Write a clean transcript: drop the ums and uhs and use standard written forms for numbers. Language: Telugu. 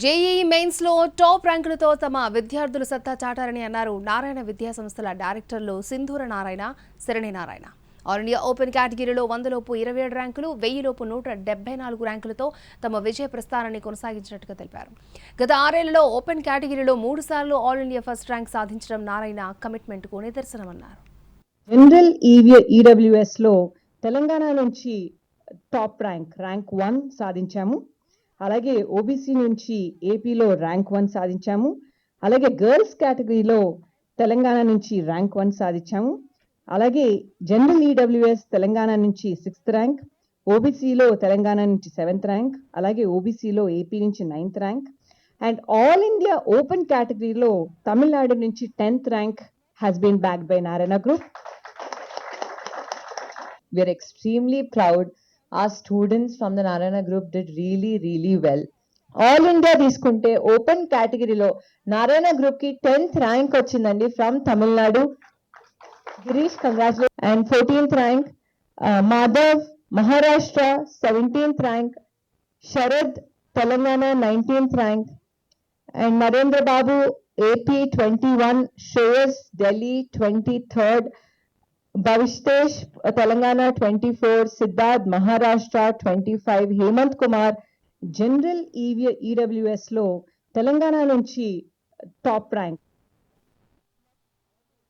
జేఈఈ మెయిన్స్ లో టాప్ ర్యాంకులతో తమ విద్యార్థులు సత్తా చాటారని అన్నారు నారాయణ విద్యా సంస్థల డైరెక్టర్లు Sindhura Narayana, Sharani Narayana. All India open కేటగిరీలో 100లోపు 27 ర్యాంకులు, 1000లోపు 174 ర్యాంకులతో తమ విజయ ప్రస్థానాన్ని కొనసాగించినట్టుగా తెలిపారు. గత 6 ఏళ్లలో ఓపెన్ కేటగిరీలో 3 సార్లు ఆల్ ఇండియా ఫస్ట్ ర్యాంక్ సాధించడం నారాయణ కమిట్మెంట్కు నిదర్శనమన్నారు. జనరల్ ఈడబ్ల్యూఎస్ లో తెలంగాణ నుంచి టాప్ ర్యాంక్ 1 సాధించాము. అలాగే ఓబీసీ నుంచి ఏపీలో ర్యాంక్ 1 సాధించాము. అలాగే గర్ల్స్ కేటగిరీలో తెలంగాణ నుంచి ర్యాంక్ 1 సాధించాము. అలాగే జనరల్ ఈడబ్ల్యూఎస్ తెలంగాణ నుంచి 6th ర్యాంక్, ఓబీసీలో తెలంగాణ నుంచి 7th ర్యాంక్, అలాగే ఓబీసీలో ఏపీ నుంచి 9th rank and all India open కేటగిరీలో తమిళనాడు నుంచి 10th rank has been backed by Narayana Group. We are extremely proud. Our students from the Narayana Group did really well. All India తీసుకుంటే ఓపెన్ కేటగిరీలో నారాయణ గ్రూప్ కి 10th ర్యాంక్ వచ్చిందండి from Tamil Nadu. Girish congratulation. And 14th rank Madhav Maharashtra, 17th rank Sharad Telangana, 19th rank and Narendra Babu AP 21, Shreyas Delhi 23rd, Bhavishtesh Telangana 24, Siddharth Maharashtra 25, Hemant Kumar. General EWS లో తెలంగాణ నుంచి టాప్ ర్యాంక్